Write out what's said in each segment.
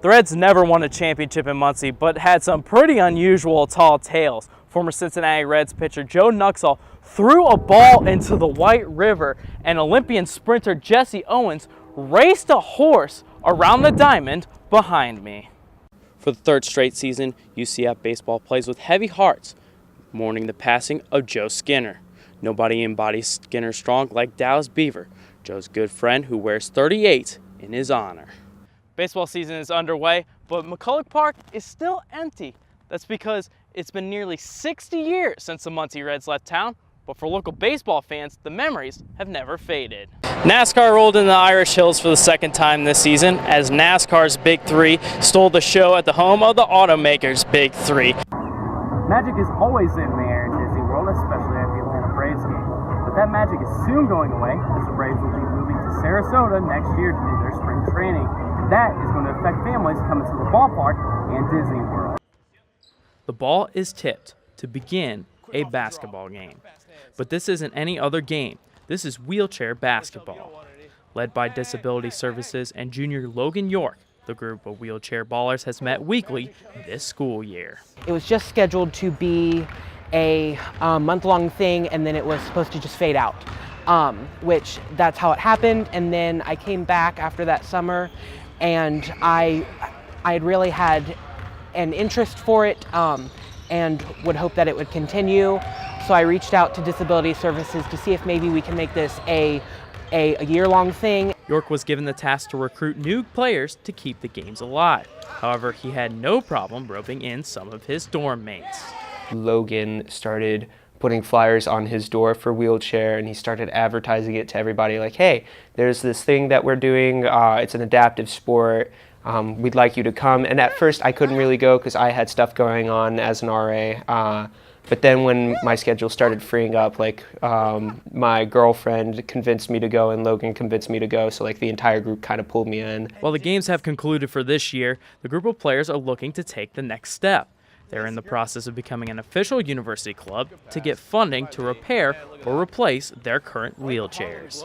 The Reds never won a championship in Muncie, but had some pretty unusual tall tales. Former Cincinnati Reds pitcher Joe Nuxhall threw a ball into the White River, and Olympian sprinter Jesse Owens raced a horse around the diamond behind me. For the third straight season, UCF baseball plays with heavy hearts, mourning the passing of Joe Skinner. Nobody embodies Skinner strong like Dallas Beaver, Joe's good friend who wears 38 in his honor. Baseball season is underway, but McCulloch Park is still empty. That's because it's been nearly 60 years since the Muncie Reds left town, but for local baseball fans, the memories have never faded. NASCAR rolled into the Irish Hills for the second time this season, as NASCAR's Big Three stole the show at the home of the automakers' Big Three. Magic is always in the air in Disney World, especially at the Atlanta Braves game. But that magic is soon going away, as the Braves will be moving to Sarasota next year to do their spring training. That is going to affect families coming to the ballpark and Disney World. The ball is tipped to begin a basketball game. But this isn't any other game. This is wheelchair basketball. Led by Disability Services and junior Logan York, the group of wheelchair ballers has met weekly this school year. It was just scheduled to be a month-long thing, and then it was supposed to just fade out, which that's how it happened. And then I came back after that summer, and I had really had an interest for it and would hope that it would continue. So I reached out to Disability Services to see if maybe we can make this a year-long thing. York was given the task to recruit new players to keep the games alive. However, he had no problem roping in some of his dorm mates. Logan started putting flyers on his door for wheelchair, and he started advertising it to everybody like, hey, there's this thing that we're doing, it's an adaptive sport, we'd like you to come. And at first I couldn't really go because I had stuff going on as an RA. But then when my schedule started freeing up, like my girlfriend convinced me to go and Logan convinced me to go, so like the entire group kind of pulled me in. While the games have concluded for this year, the group of players are looking to take the next step. They're in the process of becoming an official university club to get funding to repair or replace their current wheelchairs.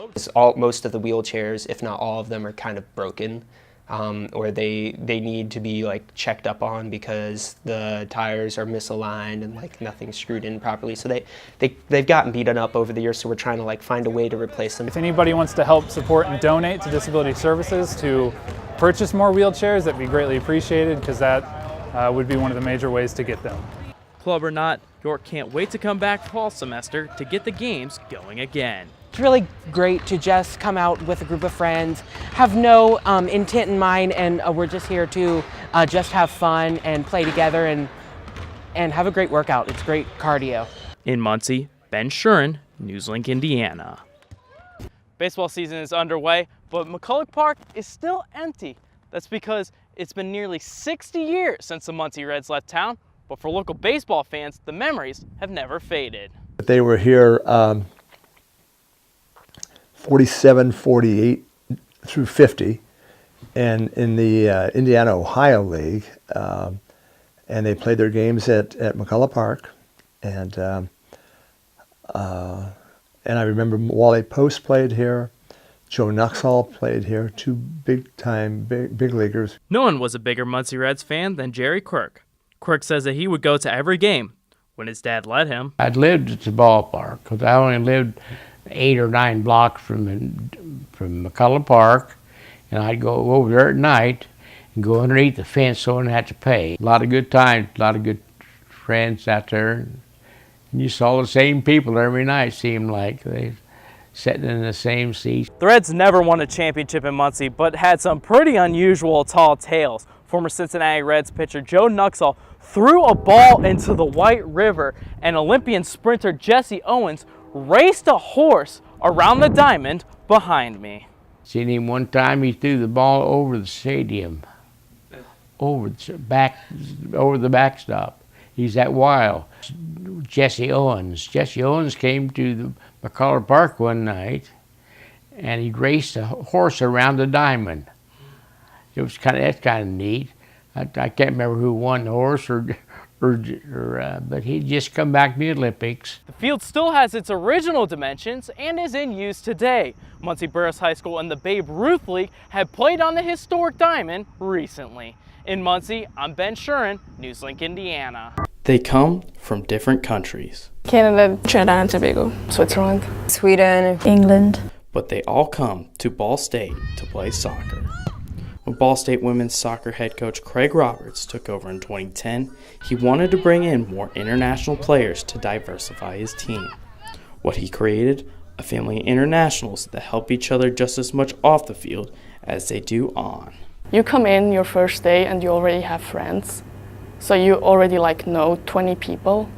Most of the wheelchairs, if not all of them, are kind of broken. Or they need to be like checked up on because the tires are misaligned and like nothing's screwed in properly. So they've gotten beaten up over the years, so we're trying to like find a way to replace them. If anybody wants to help support and donate to Disability Services to purchase more wheelchairs, that'd be greatly appreciated, because that would be one of the major ways to get them. Club or not, York can't wait to come back fall semester to get the games going again. It's really great to just come out with a group of friends, have no intent in mind, and we're just here to just have fun and play together and have a great workout. It's great cardio. In Muncie, Ben Schueren, NewsLink, Indiana. Baseball season is underway, but McCulloch Park is still empty. That's because it's been nearly 60 years since the Muncie Reds left town, but for local baseball fans, the memories have never faded. They were here 47, 48 through 50, and in the Indiana-Ohio League, and they played their games at McCulloch Park, and I remember Wally Post played here, Joe Nuxhall played here, two big-time big leaguers. No one was a bigger Muncie Reds fan than Jerry Quirk. Quirk says that he would go to every game when his dad let him. I'd lived at the ballpark because I only lived 8 or 9 blocks from McCulloch Park, and I'd go over there at night and go underneath the fence so I didn't have to pay. A lot of good times, a lot of good friends out there, and you saw the same people every night, seemed like. They sitting in the same seats. The Reds never won a championship in Muncie, but had some pretty unusual tall tales. Former Cincinnati Reds pitcher Joe Nuxhall threw a ball into the White River, and Olympian sprinter Jesse Owens raced a horse around the diamond behind me. Seen him one time, he threw the ball over the stadium, over the backstop. He's that wild. Jesse Owens came to the McCulloch Park one night, and he raced a horse around the diamond. It was that's kind of neat. I can't remember who won, the horse or but he'd just come back to the Olympics. The field still has its original dimensions and is in use today. Muncie Burris High School and the Babe Ruth League have played on the historic diamond recently. In Muncie, I'm Ben Schueren, NewsLink, Indiana. They come from different countries, Canada, Trinidad and Tobago, Switzerland, Sweden, England. but they all come to Ball State to play soccer. When Ball State women's soccer head coach Craig Roberts took over in 2010, he wanted to bring in more international players to diversify his team. What he created? A family of internationals that help each other just as much off the field as they do on. You come in your first day and you already have friends. So you already know 20 people,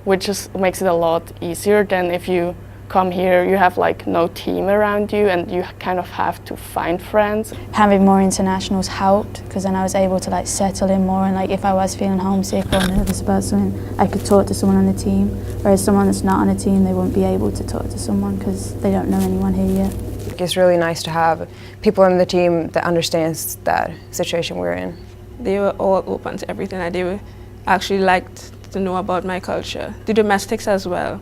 which just makes it a lot easier than if you come here, you have no team around you and you kind of have to find friends. Having more internationals helped because then I was able to settle in more, and if I was feeling homesick or nervous about something, I could talk to someone on the team, whereas someone that's not on a team, they wouldn't be able to talk to someone because they don't know anyone here yet. It's really nice to have people on the team that understands that situation we're in. They were all open to everything. They actually liked to know about my culture. The domestics as well,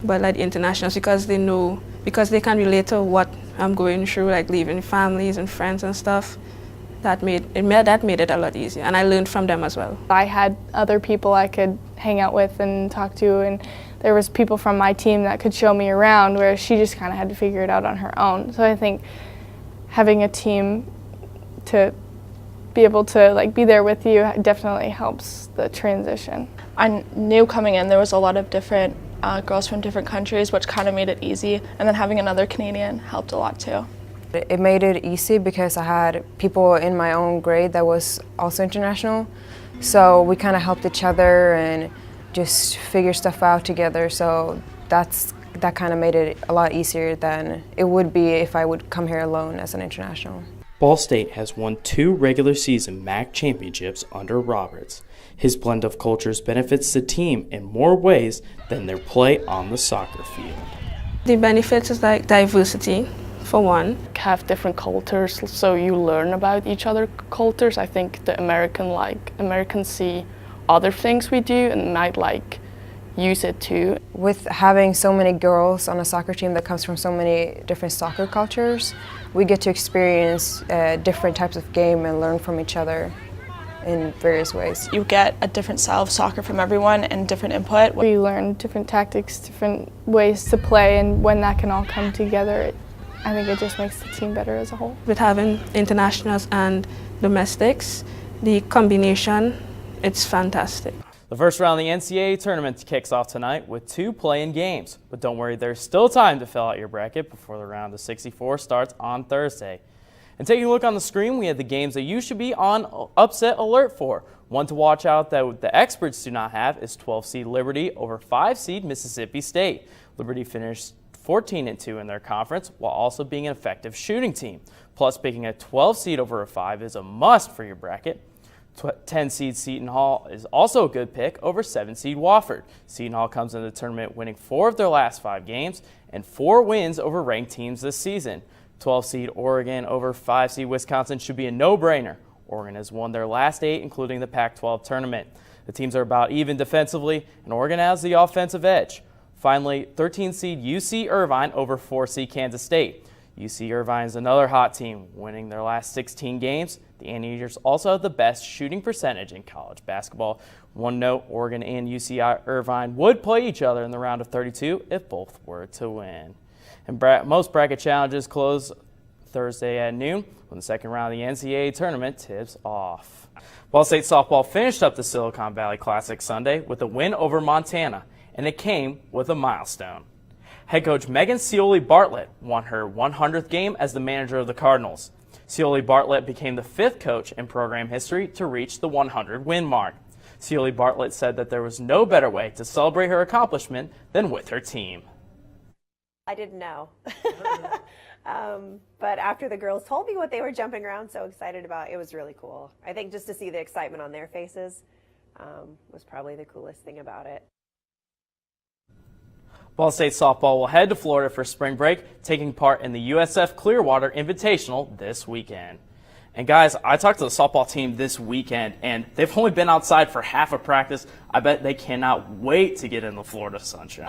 but the internationals because they can relate to what I'm going through, leaving families and friends and stuff. That made it a lot easier, and I learned from them as well. I had other people I could hang out with and talk to, and there was people from my team that could show me around, where she just kind of had to figure it out on her own. So I think having a team to be able to be there with you definitely helps the transition. I knew coming in there was a lot of different girls from different countries, which kind of made it easy, and then having another Canadian helped a lot too. It made it easy because I had people in my own grade that was also international, so we kind of helped each other and just figure stuff out together, so that kind of made it a lot easier than it would be if I would come here alone as an international. Ball State has won 2 regular season MAC championships under Roberts. His blend of cultures benefits the team in more ways than their play on the soccer field. The benefits is diversity, for one. Have different cultures, so you learn about each other's cultures. I think the Americans see other things we do and might use it too. With having so many girls on a soccer team that comes from so many different soccer cultures, we get to experience different types of game and learn from each other in various ways. You get a different style of soccer from everyone and different input. We learn different tactics, different ways to play, and when that can all come together, I think it just makes the team better as a whole. With having internationals and domestics, the combination, it's fantastic. The first round of the NCAA tournament kicks off tonight with 2 play-in games. But don't worry, there's still time to fill out your bracket before the round of 64 starts on Thursday. And taking a look on the screen, we have the games that you should be on upset alert for. One to watch out that the experts do not have is 12-seed Liberty over 5-seed Mississippi State. Liberty finished 14-2 in their conference while also being an effective shooting team. Plus, picking a 12-seed over a 5 is a must for your bracket. 10-seed Seton Hall is also a good pick over 7-seed Wofford. Seton Hall comes into the tournament winning 4 of their last 5 games and 4 wins over ranked teams this season. 12-seed Oregon over 5-seed Wisconsin should be a no-brainer. Oregon has won their last 8, including the Pac-12 tournament. The teams are about even defensively, and Oregon has the offensive edge. Finally, 13-seed UC Irvine over 4-seed Kansas State. UC Irvine is another hot team, winning their last 16 games. The Anteaters also have the best shooting percentage in college basketball. One note, Oregon and UC Irvine would play each other in the round of 32 if both were to win. And most bracket challenges close Thursday at noon when the second round of the NCAA tournament tips off. Ball State softball finished up the Silicon Valley Classic Sunday with a win over Montana, and it came with a milestone. Head coach Megan Scioli Bartlett won her 100th game as the manager of the Cardinals. Scioli Bartlett became the 5th coach in program history to reach the 100-win mark. Scioli Bartlett said that there was no better way to celebrate her accomplishment than with her team. I didn't know. But after the girls told me what they were jumping around so excited about, it was really cool. I think just to see the excitement on their faces was probably the coolest thing about it. Ball State softball will head to Florida for spring break, taking part in the USF Clearwater Invitational this weekend. And guys, I talked to the softball team this weekend, and they've only been outside for half a practice. I bet they cannot wait to get in the Florida sunshine.